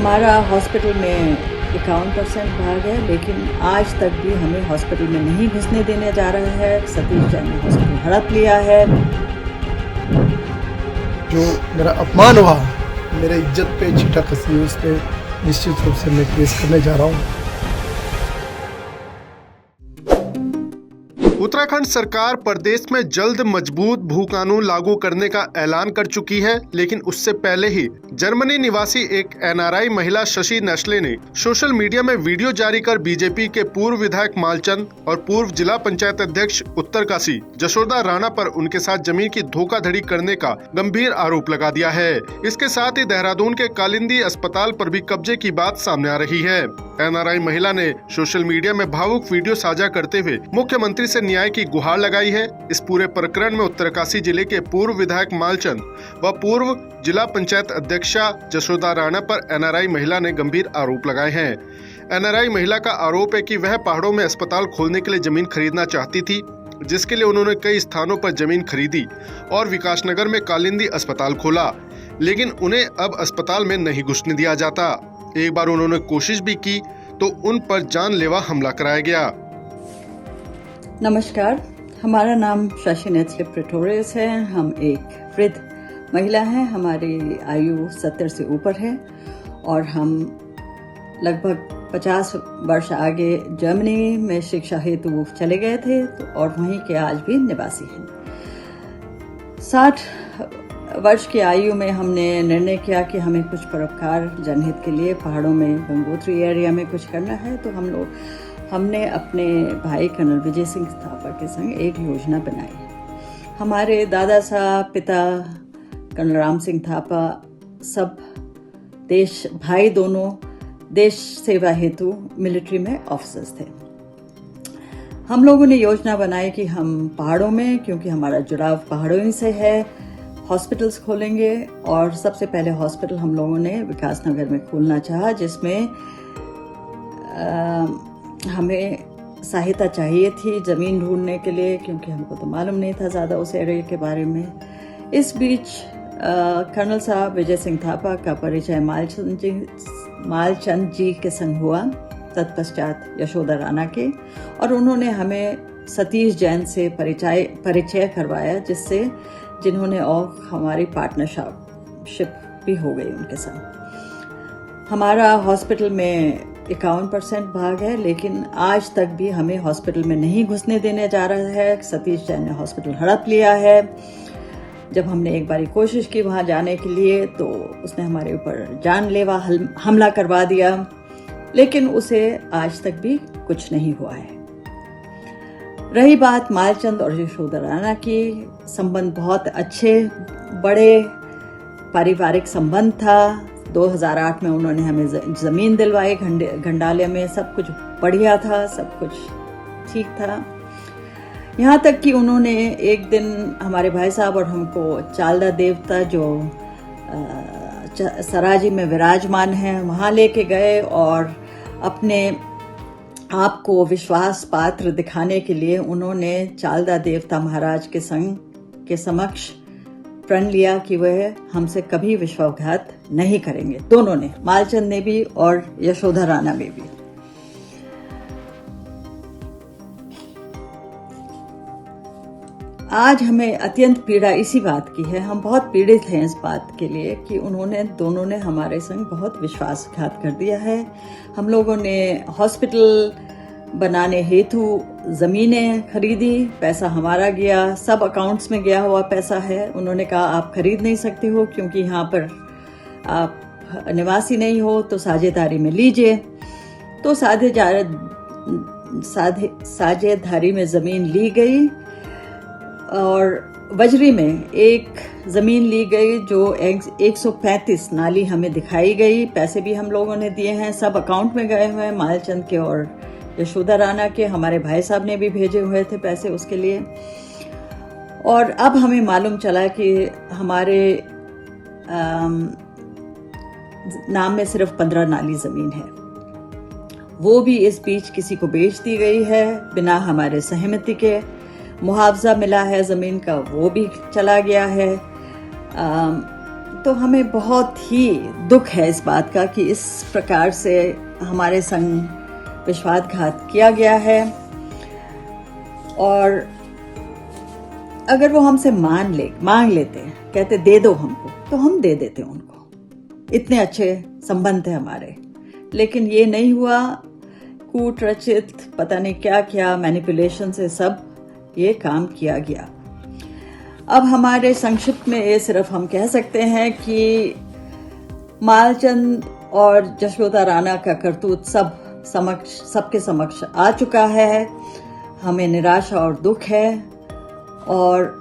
हमारा हॉस्पिटल में 51% भाग है, लेकिन आज तक भी हमें हॉस्पिटल में नहीं घुसने देने जा रहा है। सतीश जैन ने हॉस्पिटल हड़प लिया है। जो मेरा अपमान हुआ, मेरे इज्जत पे छीटा कसी है, उस पर निश्चित रूप से मैं केस करने जा रहा हूँ। उत्तराखंड सरकार प्रदेश में जल्द मजबूत भू कानून लागू करने का ऐलान कर चुकी है, लेकिन उससे पहले ही जर्मनी निवासी एक एनआरआई महिला शशि नेस्ले ने सोशल मीडिया में वीडियो जारी कर बीजेपी के पूर्व विधायक मालचंद और पूर्व जिला पंचायत अध्यक्ष उत्तरकाशी यशोदा राणा पर उनके साथ जमीन की धोखाधड़ी करने का गंभीर आरोप लगा दिया है। इसके साथ ही देहरादून के कालिंदी अस्पताल पर भी कब्जे की बात सामने आ रही है। एनआरआई महिला ने सोशल मीडिया में भावुक वीडियो साझा करते हुए मुख्यमंत्री से न्याय की गुहार लगाई है। इस पूरे प्रकरण में उत्तरकाशी जिले के पूर्व विधायक मालचंद व पूर्व जिला पंचायत अध्यक्षा यशोदा राणा पर एनआरआई महिला ने गंभीर आरोप लगाए हैं। एनआरआई महिला का आरोप है कि वह पहाड़ों में अस्पताल खोलने के लिए जमीन खरीदना चाहती थी, जिसके लिए उन्होंने कई स्थानों पर जमीन खरीदी और विकासनगर में कालिंदी अस्पताल खोला, लेकिन उन्हें अब अस्पताल में नहीं घुसने दिया जाता। एक बार उन्होंने कोशिश भी की तो उन पर जानलेवा हमला कराया गया। नमस्कार, हमारा नाम शशि नेस्ले प्रेटोरियस है। हम एक वृद्ध महिला हैं। हमारी आयु 70 से ऊपर है और हम लगभग 50 वर्ष आगे जर्मनी में शिक्षा हेतु चले गए थे और वहीं के आज भी निवासी हैं। 60 वर्ष की आयु में हमने निर्णय किया कि हमें कुछ परोपकार जनहित के लिए पहाड़ों में गंगोत्री एरिया में कुछ करना है। तो हमने अपने भाई कर्नल विजय सिंह थापा के संग एक योजना बनाई। हमारे दादा साहब, पिता कर्नल राम सिंह थापा सब भाई दोनों देश सेवा हेतु मिलिट्री में ऑफिसर्स थे। हम लोगों ने योजना बनाई कि हम पहाड़ों में, क्योंकि हमारा जुड़ाव पहाड़ों ही से है, हॉस्पिटल्स खोलेंगे। और सबसे पहले हॉस्पिटल हम लोगों ने विकासनगर में खोलना चाहा, जिसमें हमें सहायता चाहिए थी जमीन ढूंढने के लिए, क्योंकि हमको तो मालूम नहीं था ज़्यादा उस एरिया के बारे में। इस बीच कर्नल साहब विजय सिंह थापा का परिचय मालचंद जी के संग हुआ, तत्पश्चात यशोदा राणा के, और उन्होंने हमें सतीश जैन से परिचय करवाया, जिन्होंने और हमारी पार्टनरशिप भी हो गई उनके साथ। हमारा हॉस्पिटल में 51% भाग है, लेकिन आज तक भी हमें हॉस्पिटल में नहीं घुसने देने जा रहा है। सतीश जैन ने हॉस्पिटल हड़प लिया है। जब हमने एक बारी कोशिश की वहां जाने के लिए, तो उसने हमारे ऊपर जानलेवा हमला करवा दिया, लेकिन उसे आज तक भी कुछ नहीं हुआ है। रही बात मालचंद और यशोदा राणा की, संबंध बहुत अच्छे बड़े पारिवारिक संबंध था। 2008 में उन्होंने हमें जमीन दिलवाई घंडाले में। सब कुछ बढ़िया था, सब कुछ ठीक था। यहाँ तक कि उन्होंने एक दिन हमारे भाई साहब और हमको चालदा देवता जो सराजी में विराजमान है वहाँ लेके गए और अपने आप को विश्वास पात्र दिखाने के लिए उन्होंने चालदा देवता महाराज के समक्ष प्रण लिया कि वह हमसे कभी विश्वासघात नहीं करेंगे। दोनों ने, मालचंद ने भी और यशोदा राणा में भी। आज हमें अत्यंत पीड़ा इसी बात की है, हम बहुत पीड़ित हैं इस बात के लिए कि दोनों ने हमारे संग बहुत विश्वासघात कर दिया है। हम लोगों ने हॉस्पिटल बनाने हेतु जमीनें खरीदी, पैसा हमारा गया, सब अकाउंट्स में गया हुआ पैसा है। उन्होंने कहा आप खरीद नहीं सकते हो क्योंकि यहाँ पर आप निवासी नहीं हो, तो साझेदारी में लीजिए। तो साझेदारी में जमीन ली गई और वजरी में एक जमीन ली गई जो 135 नाली हमें दिखाई गई। पैसे भी हम लोगों ने दिए हैं, सब अकाउंट में गए हुए हैं, मालचंद के और यशोदा राणा के। हमारे भाई साहब ने भी भेजे हुए थे पैसे उसके लिए। और अब हमें मालूम चला कि हमारे नाम में सिर्फ 15 नाली जमीन है, वो भी इस बीच किसी को बेच दी गई है बिना हमारे सहमति के। मुआवजा मिला है जमीन का, वो भी चला गया है। तो हमें बहुत ही दुख है इस बात का कि इस प्रकार से हमारे संग विश्वासघात किया गया है। और अगर वो हमसे मांग लेते, कहते दे दो हमको, तो हम दे देते उनको, इतने अच्छे संबंध थे हमारे। लेकिन ये नहीं हुआ, कूट रचित पता नहीं क्या क्या मैनिपुलेशन से सब ये काम किया गया। अब हमारे संक्षिप्त में ये सिर्फ हम कह सकते हैं कि मालचंद और जशोदा राणा का करतूत सबके समक्ष आ चुका है। हमें निराशा और दुख है, और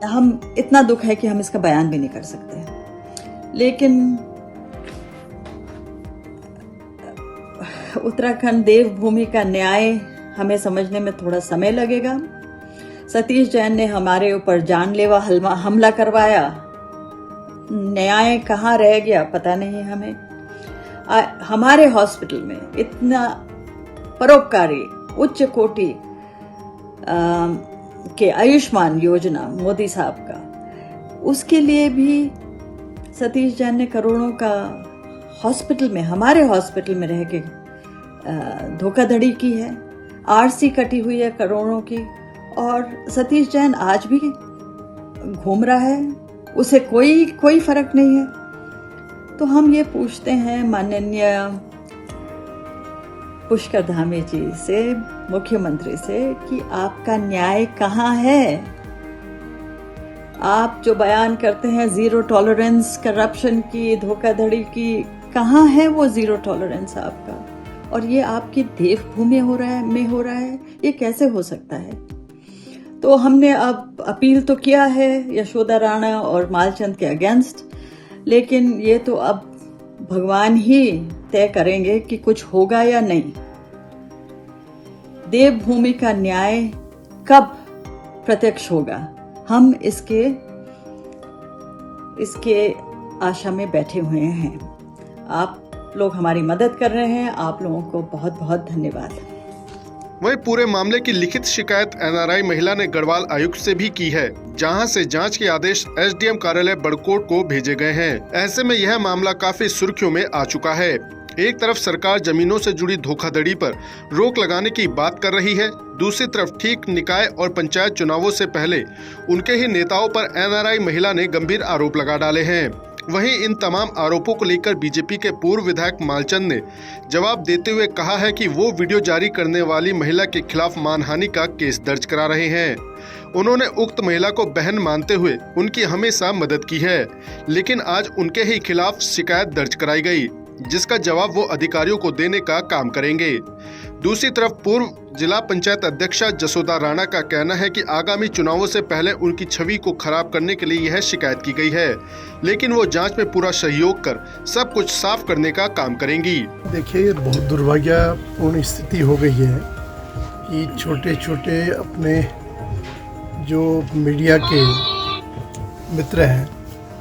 हम इतना दुख है कि हम इसका बयान भी नहीं कर सकते। लेकिन उत्तराखंड देवभूमि का न्याय हमें समझने में थोड़ा समय लगेगा। सतीश जैन ने हमारे ऊपर जानलेवा हमला करवाया, न्याय कहाँ रह गया पता नहीं हमें। हमारे हॉस्पिटल में इतना परोपकारी उच्च कोटि के आयुष्मान योजना मोदी साहब का, उसके लिए भी सतीश जैन ने करोड़ों का हॉस्पिटल में, हमारे हॉस्पिटल में रह के धोखाधड़ी की है। आरसी कटी हुई है करोड़ों की, और सतीश जैन आज भी घूम रहा है, उसे कोई फर्क नहीं है। तो हम ये पूछते हैं माननीय पुष्कर धामी जी से, मुख्यमंत्री से, कि आपका न्याय कहाँ है? आप जो बयान करते हैं जीरो टॉलरेंस करप्शन की, धोखाधड़ी की, कहाँ है वो जीरो टॉलरेंस आपका? और ये आपकी देवभूमि हो रहा है, ये कैसे हो सकता है? तो हमने अब अपील तो किया है यशोदा राणा और मालचंद के अगेंस्ट, लेकिन ये तो अब भगवान ही तय करेंगे कि कुछ होगा या नहीं। देवभूमि का न्याय कब प्रत्यक्ष होगा, हम इसके आशा में बैठे हुए हैं। आप लोग हमारी मदद कर रहे हैं, आप लोगों को बहुत बहुत धन्यवाद। वहीं पूरे मामले की लिखित शिकायत एनआरआई महिला ने गढ़वाल आयुक्त से भी की है, जहां से जांच के आदेश एसडीएम कार्यालय बड़कोट को भेजे गए हैं। ऐसे में यह मामला काफी सुर्खियों में आ चुका है। एक तरफ सरकार जमीनों से जुड़ी धोखाधड़ी पर रोक लगाने की बात कर रही है, दूसरी तरफ ठीक निकाय और पंचायत चुनावों से पहले उनके ही नेताओं पर एनआरआई महिला ने गंभीर आरोप लगा डाले हैं। वहीं इन तमाम आरोपों को लेकर बीजेपी के पूर्व विधायक मालचंद ने जवाब देते हुए कहा है कि वो वीडियो जारी करने वाली महिला के खिलाफ मानहानि का केस दर्ज करा रहे हैं। उन्होंने उक्त महिला को बहन मानते हुए उनकी हमेशा मदद की है, लेकिन आज उनके ही खिलाफ शिकायत दर्ज कराई गई, जिसका जवाब वो अधिकारियों को देने का काम करेंगे। दूसरी तरफ पूर्व जिला पंचायत अध्यक्षा जसोदा राणा का कहना है कि आगामी चुनावों से पहले उनकी छवि को खराब करने के लिए यह शिकायत की गई है, लेकिन वो जांच में पूरा सहयोग कर सब कुछ साफ करने का काम करेंगी। देखिए, बहुत दुर्भाग्यपूर्ण स्थिति हो गई है कि छोटे छोटे अपने जो मीडिया के मित्र हैं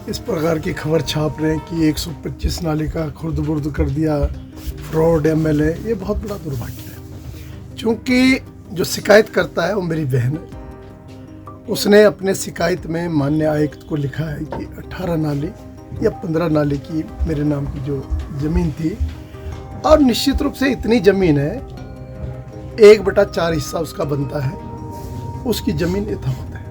इस प्रकार की खबर छाप रहे हैं कि 125 नाले का खुर्द-बुर्द कर दिया, फ्रॉड एमएलए। ये बहुत बड़ा दुर्भाग्य है, क्योंकि जो शिकायत करता है वो मेरी बहन है। उसने अपने शिकायत में माननीय आयुक्त को लिखा है कि 18 नाले या 15 नाले की मेरे नाम की जो ज़मीन थी, और निश्चित रूप से इतनी ज़मीन है, 1/4 हिस्सा उसका बनता है, उसकी ज़मीन यथावत है।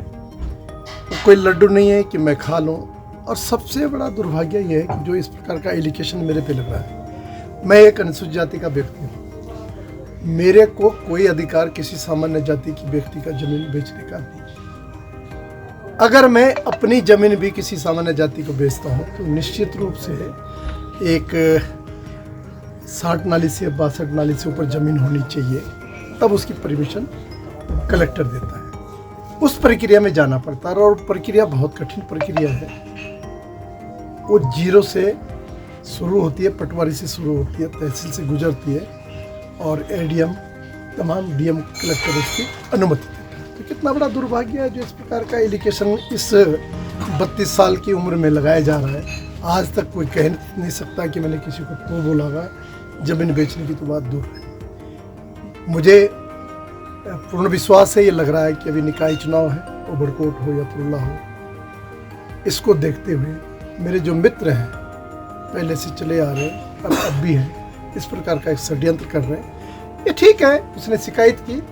वो कोई लड्डू नहीं है कि मैं खा लूँ। और सबसे बड़ा दुर्भाग्य यह है कि जो इस प्रकार का एलिगेशन मेरे पे लग रहा है, मैं एक अनुसूचित जाति का व्यक्ति हूँ, मेरे को कोई अधिकार किसी सामान्य जाति की व्यक्ति का जमीन बेचने का नहीं। अगर मैं अपनी जमीन भी किसी सामान्य जाति को बेचता हूँ तो निश्चित रूप से एक 60 नाली से 62 नाली से ऊपर जमीन होनी चाहिए, तब उसकी परमिशन कलेक्टर देता है। उस प्रक्रिया में जाना पड़ता है, और प्रक्रिया बहुत कठिन प्रक्रिया है। वो जीरो से शुरू होती है, पटवारी से शुरू होती है, तहसील से गुजरती है, और एडीएम तमाम डीएम कलेक्टर उसकी अनुमति देते हैं। तो कितना बड़ा दुर्भाग्य है जो इस प्रकार का एलिगेशन इस 32 साल की उम्र में लगाया जा रहा है। आज तक कोई कह नहीं सकता कि मैंने किसी को तो बोला होगा। जमीन बेचने की तो बात दूर है। मुझे पूर्ण विश्वास है, ये लग रहा है कि अभी निकाय चुनाव है, वो बड़कोट हो या तुल्ला हो, इसको देखते हुए मेरे जो मित्र हैं पहले से चले आ रहे हैं और अब भी हैं, इस प्रकार का एक षड्यंत्र कर रहे हैं। ये ठीक है, उसने शिकायत की,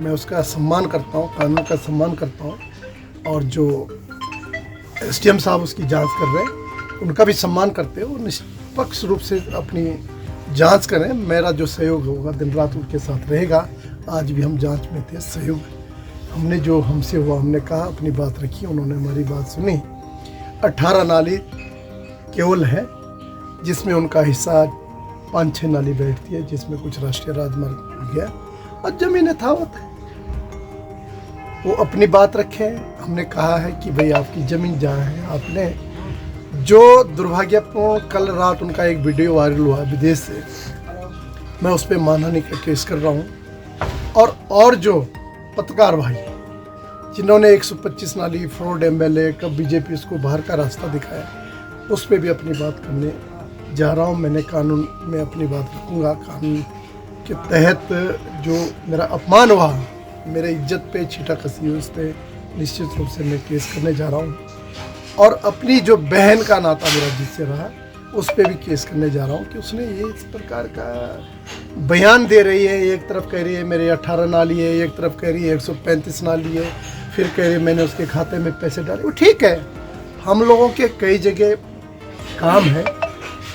मैं उसका सम्मान करता हूँ, कानून का सम्मान करता हूँ, और जो एसडीएम साहब उसकी जांच कर रहे हैं उनका भी सम्मान करते हैं। वो निष्पक्ष रूप से अपनी जांच करें, मेरा जो सहयोग होगा दिन रात उनके साथ रहेगा। आज भी हम जांच में थे, सहयोग हमने जो हमसे हुआ हमने कहा, अपनी बात रखी, उन्होंने हमारी बात सुनी। 18 नाली केवल है जिसमें उनका हिस्सा 5-6 नाली बैठती है, जिसमें कुछ राष्ट्रीय राजमार्ग गया और जमीन यथावत है। वो अपनी बात रखे। हमने कहा है कि भाई आपकी ज़मीन जहाँ है, आपने जो दुर्भाग्यपूर्ण, कल रात उनका एक वीडियो वायरल हुआ विदेश से, मैं उस पर मानहानि का केस कर रहा हूँ। और जो पत्रकार भाई जिन्होंने 125 नाली फ्रॉड एमएलए कब बीजेपी उसको बाहर का रास्ता दिखाया, उस पर भी अपनी बात करने जा रहा हूँ। मैंने कानून में अपनी बात रखूँगा। कानून के तहत जो मेरा अपमान हुआ, मेरे इज्जत पे छीटा कसी हुई, उस पर निश्चित रूप से मैं केस करने जा रहा हूँ। और अपनी जो बहन का नाता मेरा जिससे रहा, उस पर भी केस करने जा रहा हूँ कि उसने ये इस प्रकार का बयान दे रही है। एक तरफ कह रही है मेरे 18 नाली है, एक तरफ कह रही है 135 नाली है, फिर कह रही है मैंने उसके खाते में पैसे डाले। वो ठीक है, हम लोगों के कई जगह काम है,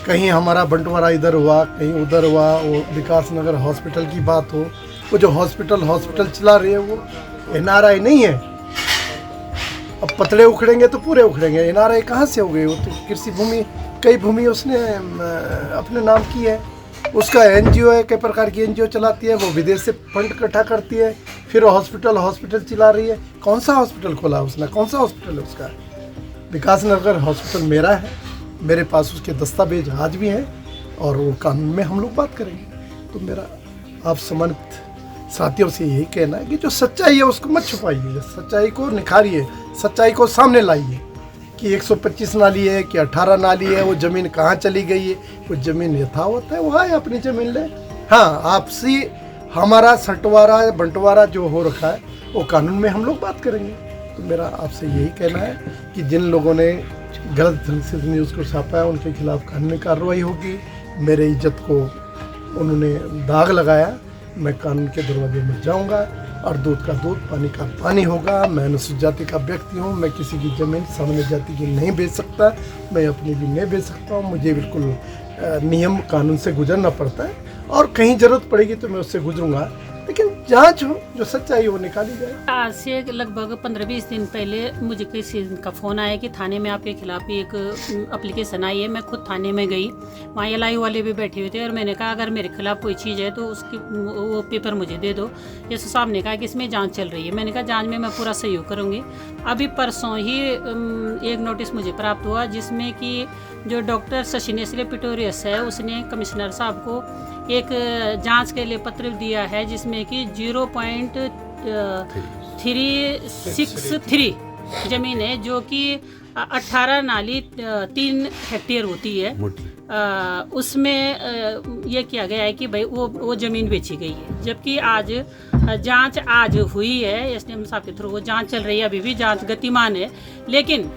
कहीं हमारा बंटवारा इधर हुआ, कहीं उधर हुआ। वो विकास नगर हॉस्पिटल की बात हो, वो जो हॉस्पिटल चला रही है वो एनआरआई नहीं है। अब पतले उखड़ेंगे तो पूरे उखड़ेंगे। एनआरआई कहाँ से हो गए? वो तो कृषि भूमि, कई भूमि उसने अपने नाम की है। उसका एनजीओ है, कई प्रकार की एनजीओ चलाती है, वो विदेश से फंड इकट्ठा करती है, फिर वो हॉस्पिटल चला रही है। कौन सा हॉस्पिटल खोला उसने? कौन सा हॉस्पिटल है उसका? विकास नगर हॉस्पिटल मेरा है, मेरे पास उसके दस्तावेज आज भी हैं, और वो कानून में हम लोग बात करेंगे। तो मेरा आप सम्मानित साथियों से यही कहना है कि जो सच्चाई है उसको मत छुपाइए, सच्चाई को निखारिए, सच्चाई को सामने लाइए कि 125 नाली है कि 18 नाली है, वो ज़मीन कहाँ चली गई है। वो ज़मीन यथावत है, वो है, अपनी ज़मीन ले। हाँ, आपसी हमारा सटवारा बंटवारा जो हो रखा है वो कानून में हम लोग बात करेंगे। तो मेरा आपसे यही कहना है कि जिन लोगों ने गलत ढंग से न्यूज़ को छापा है उनके खिलाफ कानूनी कार्रवाई होगी। मेरे इज्जत को उन्होंने दाग लगाया, मैं कानून के दरवाजे में जाऊंगा, और दूध का दूध, पानी का पानी होगा। मैं अनुसूचित जाति का व्यक्ति हूँ, मैं किसी की ज़मीन सामान्य जाति की नहीं बेच सकता, मैं अपनी भी नहीं बेच सकता हूँ। मुझे बिल्कुल नियम कानून से गुजरना पड़ता है, और कहीं ज़रूरत पड़ेगी तो मैं उससे गुजरूंगा, लेकिन जांच हो, जो सच्चाई वो निकाली जाए। आज से लगभग 15-20 दिन पहले मुझे किसी का फ़ोन आया कि थाने में आपके खिलाफ एक एप्लीकेशन आई है। मैं खुद थाने में गई, वहाँ एलआई वाले भी बैठे हुए थे, और मैंने कहा अगर मेरे खिलाफ कोई चीज़ है तो उसकी वो पेपर मुझे दे दो। एस साहब ने कहा कि इसमें जांच चल रही है। मैंने कहा जांच में मैं पूरा सहयोग करूँगी। अभी परसों ही एक नोटिस मुझे प्राप्त हुआ जिसमें कि जो डॉक्टर शशि नेस्ले पिटोरियस है, उसने कमिश्नर साहब को एक जांच के लिए पत्र दिया है, जिसमें कि 0.363 ज़मीन है, जो कि 18 नाली 3 हेक्टेयर होती है। उसमें ये किया गया है कि भाई वो ज़मीन बेची गई है। जबकि आज जांच आज हुई है, एसडीएम साहब के थ्रू वो जांच चल रही है, अभी भी जांच गतिमान है। लेकिन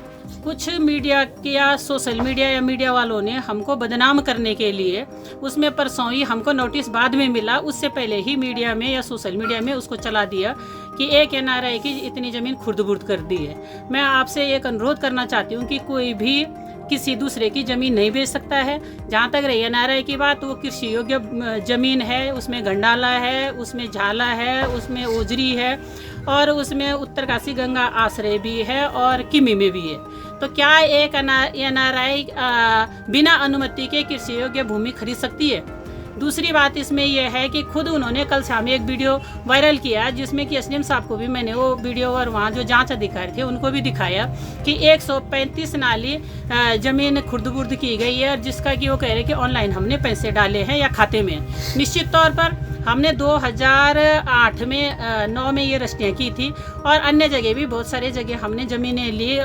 कुछ मीडिया के या सोशल मीडिया या मीडिया वालों ने हमको बदनाम करने के लिए, उसमें परसों ही हमको नोटिस बाद में मिला, उससे पहले ही मीडिया में या सोशल मीडिया में उसको चला दिया कि एक एनआरआई की इतनी ज़मीन खुर्द-बुर्द कर दी है। मैं आपसे एक अनुरोध करना चाहती हूँ कि कोई भी किसी दूसरे की ज़मीन नहीं बेच सकता है। जहाँ तक रही एनआरआई की बात, वो कृषि योग्य ज़मीन है, उसमें गंडाला है, उसमें झाला है, उसमें ओजरी है, और उसमें उत्तरकाशी गंगा आश्रय भी है, और किमी में भी है। तो क्या एक एनआरआई बिना अनुमति के कृषि योग्य भूमि खरीद सकती है? दूसरी बात इसमें यह है कि खुद उन्होंने कल शाम एक वीडियो वायरल किया, जिसमें कि एसडीएम साहब को भी मैंने वो वीडियो और वहाँ जो जांच अधिकारी थे उनको भी दिखाया कि 135 नाली ज़मीन खुर्द-बुर्द की गई है, जिसका कि वो कह रहे कि ऑनलाइन हमने पैसे डाले हैं या खाते में। निश्चित तौर पर हमने 2008 में 9 में ये रजिस्ट्रियाँ की थी, और अन्य जगह भी बहुत सारे जगह हमने ज़मीनें ली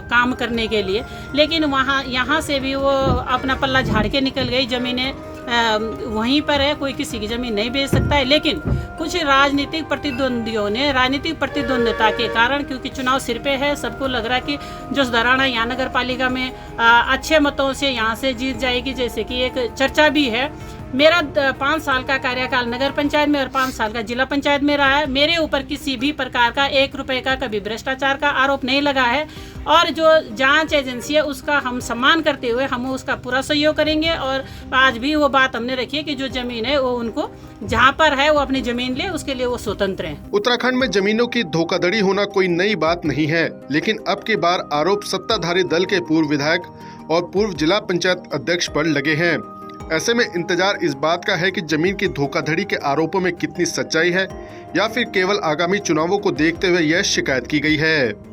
काम करने के लिए, लेकिन वहाँ यहाँ से भी वो अपना पल्ला झाड़ के निकल गई ज़मीनें। वहीं पर है, कोई किसी की ज़मीन नहीं बेच सकता है। लेकिन कुछ राजनीतिक प्रतिद्वंदियों ने राजनीतिक प्रतिद्वंदिता के कारण, क्योंकि चुनाव सिर पे है, सबको लग रहा है कि जसदराना यहाँ नगर पालिका में अच्छे मतों से यहाँ से जीत जाएगी, जैसे कि एक चर्चा भी है। मेरा 5 साल का कार्यकाल नगर पंचायत में और 5 साल का जिला पंचायत में रहा है। मेरे ऊपर किसी भी प्रकार का 1 रुपए का कभी भ्रष्टाचार का आरोप नहीं लगा है, और जो जांच एजेंसी है उसका हम सम्मान करते हुए हम उसका पूरा सहयोग करेंगे। और आज भी वो बात हमने रखी है कि जो जमीन है वो उनको जहाँ पर है वो अपनी जमीन ले, उसके लिए वो स्वतंत्र हैं। उत्तराखंड में जमीनों की धोखाधड़ी होना कोई नई बात नहीं है, लेकिन अब की बार आरोप सत्ताधारी दल के पूर्व विधायक और पूर्व जिला पंचायत अध्यक्ष पर लगे हैं। ऐसे में इंतजार इस बात का है कि जमीन की धोखाधड़ी के आरोपों में कितनी सच्चाई है, या फिर केवल आगामी चुनावों को देखते हुए यह शिकायत की गई है।